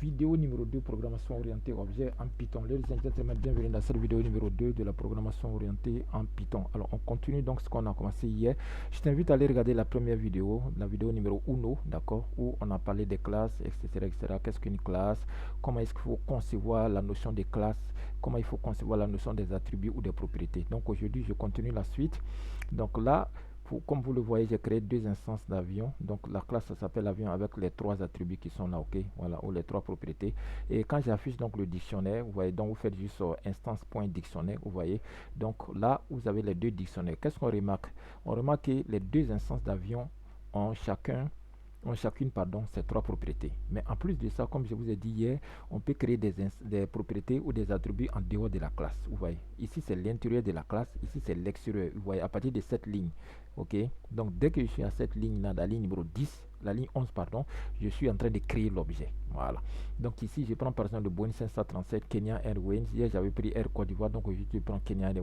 vidéo numéro 2, programmation orientée objet en Python. Ladies and gentlemen, bienvenue dans cette vidéo numéro 2 de la programmation orientée en Python. Alors, on continue donc ce qu'on a commencé hier. Je t'invite à aller regarder la première vidéo, la vidéo numéro 1, d'accord, où on a parlé des classes, etc., etc. Qu'est-ce qu'une classe? Comment est-ce qu'il faut concevoir la notion des classes? Comment il faut concevoir la notion des attributs ou des propriétés? Donc, aujourd'hui, je continue la suite. Donc là, comme vous le voyez, j'ai créé deux instances d'avion. Donc la classe s'appelle avion avec les trois attributs qui sont là, ok, voilà, ou les trois propriétés. Et quand j'affiche donc le dictionnaire, vous voyez, donc vous faites juste instance.dictionnaire, vous voyez. Donc là, vous avez les deux dictionnaires. Qu'est-ce qu'on remarque? On remarque que les deux instances d'avion ont chacune ces trois propriétés. Mais en plus de ça, comme je vous ai dit hier, on peut créer des propriétés ou des attributs en dehors de la classe. Vous voyez, ici c'est l'intérieur de la classe, ici c'est l'extérieur. Vous voyez, à partir de cette ligne. Ok, donc dès que je suis à cette ligne là, la ligne numéro 10, la ligne 11 pardon, je suis en train de créer l'objet. Voilà, donc ici je prends par exemple le Boeing 537 Kenya Airways. Hier j'avais pris Air Côte d'Ivoire, donc aujourd'hui je prends Kenya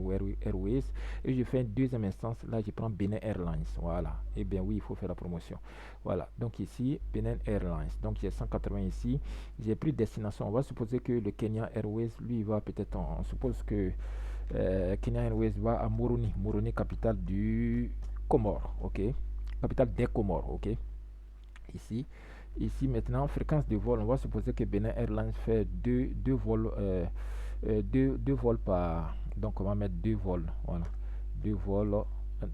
Airways et je fais une deuxième instance. Là je prends Benin Airlines. Voilà, et bien oui, il faut faire la promotion. Voilà, donc ici Benin Airlines, donc j'ai 180 ici. J'ai pris destination. On va supposer que le Kenya Airways lui va peut-être, on suppose que Kenya Airways va à Moroni, capitale du Comores, ok, capitale des Comores, ok. Ici maintenant, fréquence de vol, on va supposer que Benin Airlines fait deux vols, deux vols par, donc on va mettre deux vols, voilà, deux vols,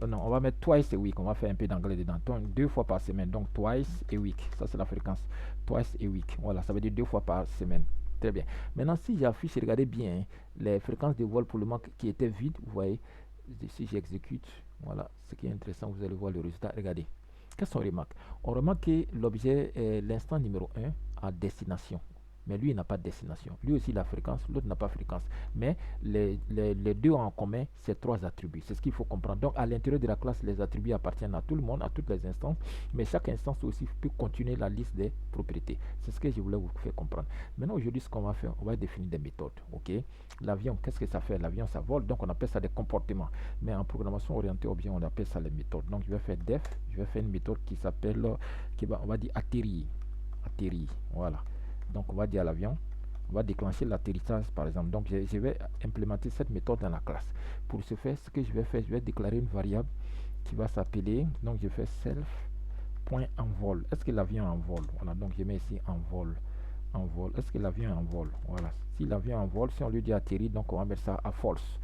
non, on va mettre twice a week, on va faire un peu d'anglais dedans, donc deux fois par semaine, donc twice a week, ça c'est la fréquence, twice a week, voilà, ça veut dire deux fois par semaine. Très bien. Maintenant, si j'affiche, regardez bien, les fréquences de vol pour le moment qui étaient vides, vous voyez, si j'exécute, voilà, ce qui est intéressant, vous allez voir le résultat. Regardez, qu'est-ce qu'on remarque? On remarque que l'objet, l'instant numéro 1, a destination. Mais lui, il n'a pas de destination. Lui aussi, il a fréquence, l'autre n'a pas fréquence. Mais les deux ont en commun ces trois attributs. C'est ce qu'il faut comprendre. Donc, à l'intérieur de la classe, les attributs appartiennent à tout le monde, à toutes les instances. Mais chaque instance aussi peut continuer la liste des propriétés. C'est ce que je voulais vous faire comprendre. Maintenant, aujourd'hui, ce qu'on va faire, on va définir des méthodes. Ok? L'avion, qu'est-ce que ça fait? L'avion, ça vole. Donc, on appelle ça des comportements. Mais en programmation orientée objet, on appelle ça les méthodes. Donc, je vais faire def. Je vais faire une méthode qui s'appelle, on va dire atterrir. Atterrir. Voilà. Donc, on va dire à l'avion, on va déclencher l'atterrissage par exemple. Donc, je vais implémenter cette méthode dans la classe. Pour ce faire, ce que je vais faire, je vais déclarer une variable qui va s'appeler, donc je fais self.envol. Est-ce que l'avion est en vol? Voilà, donc je mets ici en vol. En vol. Est-ce que l'avion est en vol? Voilà. Si l'avion est en vol, si on lui dit atterrir, donc on va mettre ça à false.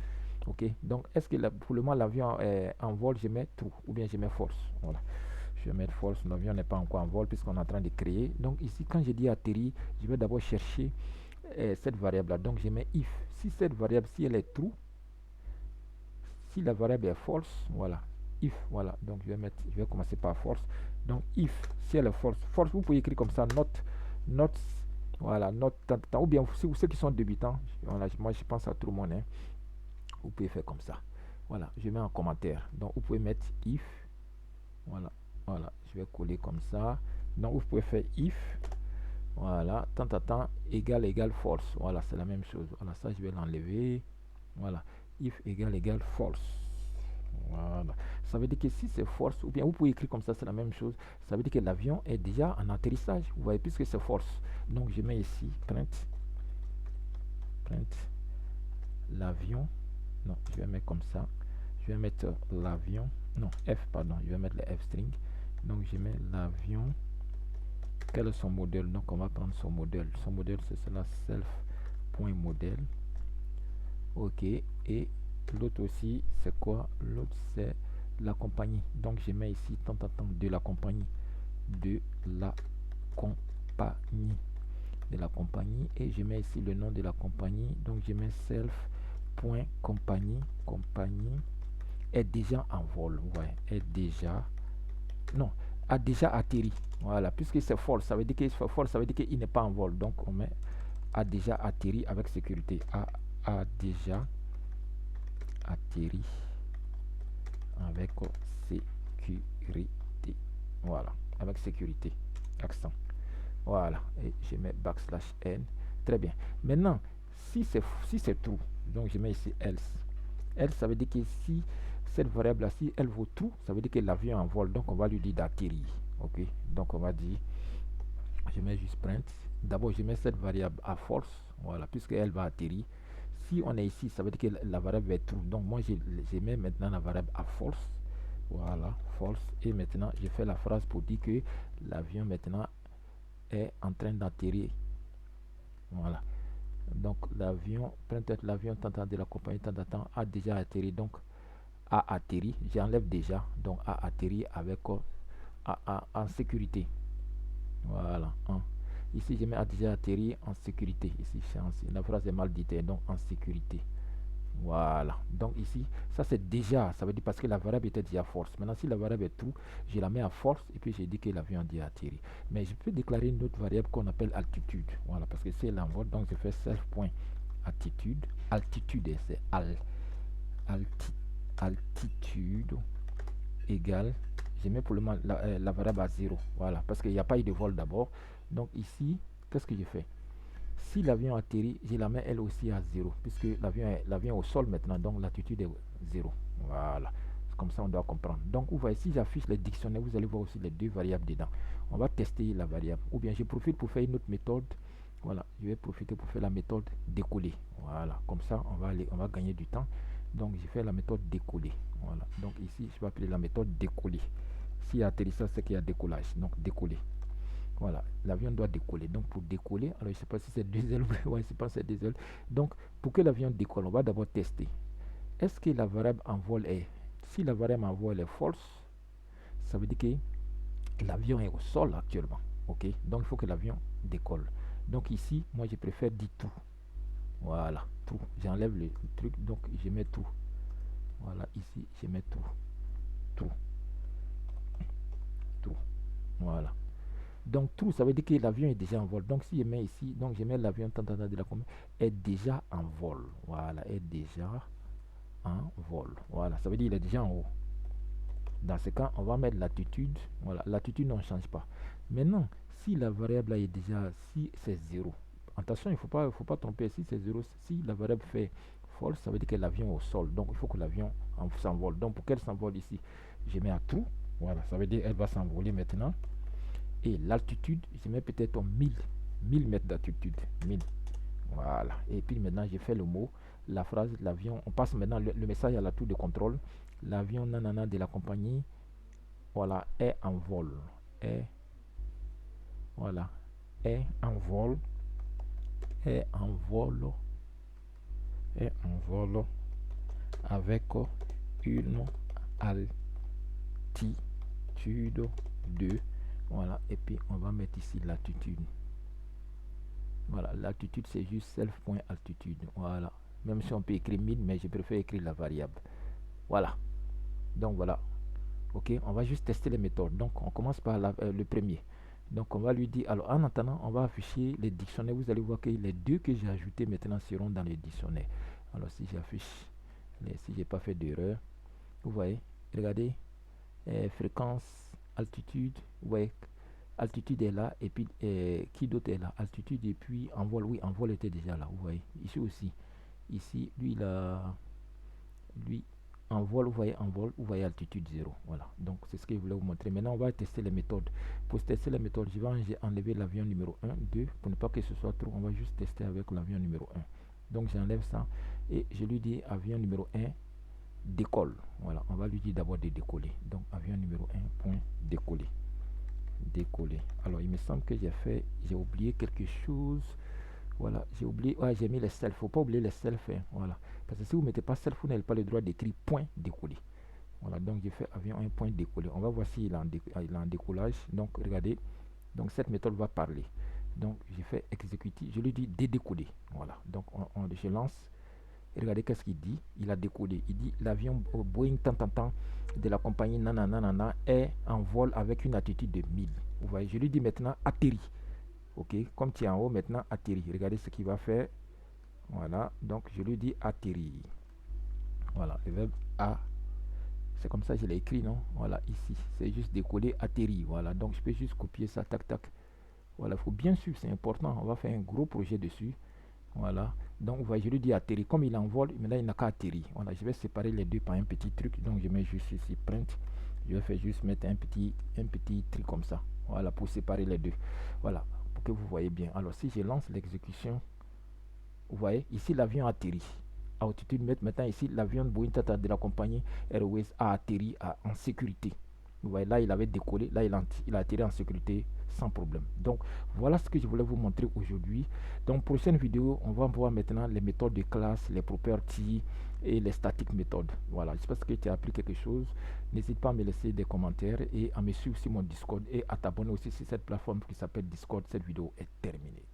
Ok, donc est-ce que pour le moment l'avion est en vol? Je mets true ou bien je mets false. Voilà. Je vais mettre false, l'avion n'est pas encore en vol puisqu'on est en train de créer. Donc ici, quand je dis atterrir, je vais d'abord chercher cette variable là. Donc je mets if. Si cette variable, si elle est true, si la variable est false, voilà, if, voilà. Donc je vais commencer par false. Donc if, si elle est false, vous pouvez écrire comme ça, not, voilà, not, ou bien ceux qui sont débutants, voilà, moi je pense à tout le monde, hein, vous pouvez faire comme ça. Voilà, je mets en commentaire. Donc vous pouvez mettre if, voilà. Voilà, je vais coller comme ça. Donc vous pouvez faire if, voilà, tant égal false. Voilà, c'est la même chose. Voilà, ça je vais l'enlever. Voilà, if égal false. Voilà, ça veut dire que si c'est false, ou bien vous pouvez écrire comme ça, c'est la même chose. Ça veut dire que l'avion est déjà en atterrissage. Vous voyez, puisque c'est false. Donc je mets ici print l'avion. Non, je vais mettre comme ça. Je vais mettre l'avion. Non, F, pardon. Je vais mettre le F string. Donc je mets l'avion. Quel est son modèle? Donc on va prendre son modèle. Son modèle c'est cela, self.modèle. Ok. Et l'autre aussi c'est quoi? L'autre c'est la compagnie. Donc je mets ici tant de la compagnie. De la compagnie. De la compagnie. Et je mets ici le nom de la compagnie. Donc je mets self.compagnie. Compagnie est déjà en vol. Ouais, est déjà. Non, a déjà atterri. Voilà, puisque c'est false, ça veut dire que c'est false, ça veut dire qu'il n'est pas en vol. Donc on met a déjà atterri avec sécurité. A déjà atterri avec sécurité. Voilà, avec sécurité. Accent. Voilà, et je mets backslash n. Très bien. Maintenant, si c'est true, donc je mets ici else. Else, ça veut dire que si cette variable là, si elle vaut true, ça veut dire que l'avion est en vol. Donc on va lui dire d'atterrir. Ok, donc on va dire, je mets juste print d'abord je mets cette variable à false, voilà, puisqu'elle va atterrir. Si on est ici, ça veut dire que la variable va être true. Donc moi je mets maintenant la variable à false. Voilà, false. Et maintenant je fais la phrase pour dire que l'avion maintenant est en train d'atterrir. Voilà. Donc l'avion, peut-être l'avion tentant de la compagnie tant a déjà atterri. Donc a atterri, j'enlève déjà. Donc a atterri avec en sécurité. Voilà. Ici je mets a déjà atterri en sécurité. Ici la phrase est mal dite, donc en sécurité. Voilà. Donc ici, ça c'est déjà, ça veut dire parce que la variable était déjà force. Maintenant, si la variable est true, je la mets à force et puis j'ai dit que l'avion a déjà atterri. Mais je peux déclarer une autre variable qu'on appelle altitude. Voilà, parce que c'est l'envol. Donc je fais self.altitude. Altitude, c'est altitude égale. Je mets pour le moment la variable à 0. Voilà, parce qu'il n'y a pas eu de vol d'abord. Donc ici, qu'est-ce que je fais? Si l'avion atterrit, je la mets elle aussi à 0, puisque l'avion est au sol maintenant, donc l'altitude est 0. Voilà, comme ça on doit comprendre. Donc vous voyez, si j'affiche le dictionnaire, vous allez voir aussi les deux variables dedans. On va tester la variable, ou bien je profite pour faire une autre méthode. Voilà, je vais profiter pour faire la méthode décoller. Voilà, comme ça on va gagner du temps. Donc je fais la méthode décoller. Voilà, donc ici je vais appeler la méthode décoller. S'il y a atterrissage, c'est qu'il y a décollage, donc décoller. Voilà, l'avion doit décoller. Donc pour décoller, alors je ne sais pas si c'est deux ailes, ouais, je pense que c'est deux ailes. Donc pour que l'avion décolle, on va d'abord tester. Est-ce que la variable en vol est, si la variable en vol est false, ça veut dire que l'avion est au sol actuellement. Ok, donc il faut que l'avion décolle. Donc ici, moi je préfère dire tout. Voilà, tout. J'enlève le truc, donc je mets tout. Voilà, ici je mets tout. Tout. Tout. Voilà. Donc true, ça veut dire que l'avion est déjà en vol. Donc si je mets ici, donc je mets l'avion de la commune est déjà en vol. Voilà, est déjà en vol. Voilà, ça veut dire qu'il est déjà en haut. Dans ce cas, on va mettre latitude. Voilà, latitude on ne change pas. Maintenant, si la variable là est déjà, si c'est 0. Attention, il ne faut pas tromper. Si c'est 0, si la variable fait false, ça veut dire que l'avion est au sol. Donc il faut que l'avion s'envole. Donc pour qu'elle s'envole ici, je mets à true. Voilà, ça veut dire qu'elle va s'envoler maintenant. Et l'altitude, je mets peut-être 1000 mètres d'altitude. 1000. Voilà. Et puis maintenant, j'ai fait le mot, la phrase, l'avion. On passe maintenant le message à la tour de contrôle. L'avion nanana de la compagnie, voilà, est en vol. Voilà, est en vol. Est en vol. Est en vol avec une altitude de. Voilà, et puis on va mettre ici l'altitude. Voilà, l'altitude c'est juste self.altitude. Voilà, même si on peut écrire 1000, mais je préfère écrire la variable. Voilà, donc voilà. Ok, on va juste tester les méthodes. Donc on commence par le premier. Donc on va lui dire, alors en attendant, on va afficher les dictionnaires. Vous allez voir que les deux que j'ai ajoutés maintenant seront dans les dictionnaires. Alors si j'affiche, si j'ai pas fait d'erreur, vous voyez, regardez, fréquence, altitude, ouais, altitude est là, et puis qui d'autre est là? Altitude et puis envol, oui, envol était déjà là, vous voyez. Ici aussi, ici, lui, lui, envol, vous voyez altitude 0. Voilà, donc c'est ce que je voulais vous montrer. Maintenant, on va tester les méthodes. Pour tester les méthodes, je vais enlever l'avion numéro 1, 2, pour ne pas que ce soit trop, on va juste tester avec l'avion numéro 1. Donc j'enlève ça, et je lui dis avion numéro 1, décolle. Voilà, on va lui dire d'abord de décoller. Donc avion numéro 1, point décoller. Décoller. Alors il me semble que j'ai oublié quelque chose. Voilà, j'ai oublié, ouais, j'ai mis les self. Faut pas oublier les self, hein, voilà, parce que si vous mettez pas self, vous n'avez pas le droit d'écrire point décoller. Voilà, donc j'ai fait avion 1 point décoller. On va voir s'il est en décollage. Donc regardez, donc cette méthode va parler. Donc j'ai fait exécuter, je lui dis décoller. Voilà, donc je lance. Et regardez qu'est-ce qu'il dit. Il a décollé. Il dit l'avion Boeing tant de la compagnie nanana est en vol avec une altitude de 1000. Vous voyez, je lui dis maintenant atterri. Ok, comme tu es en haut maintenant atterri. Regardez ce qu'il va faire. Voilà, donc je lui dis atterri. Voilà, le verbe a. C'est comme ça que je l'ai écrit, non? Voilà, ici. C'est juste décoller, atterri. Voilà, donc je peux juste copier ça, tac, tac. Voilà, il faut bien suivre, c'est important. On va faire un gros projet dessus. Voilà, donc vous voyez, je lui dis atterrir. Comme il envole, maintenant il n'a qu'à atterrir. Voilà, je vais séparer les deux par un petit truc. Donc je mets juste ici print. Je vais faire juste mettre un petit truc comme ça. Voilà, pour séparer les deux. Voilà, pour que vous voyez bien. Alors si je lance l'exécution, vous voyez, ici l'avion atterrit à altitude maintenant ici l'avion Boeing Tata de la compagnie Airways a atterri en sécurité. Vous voyez, là il avait décollé, là il a atterri en sécurité sans problème. Donc voilà ce que je voulais vous montrer aujourd'hui. Donc prochaine vidéo, on va voir maintenant les méthodes de classe, les properties et les static méthodes. Voilà, j'espère que tu as appris quelque chose. N'hésite pas à me laisser des commentaires et à me suivre sur mon Discord et à t'abonner aussi sur cette plateforme qui s'appelle Discord. Cette vidéo est terminée.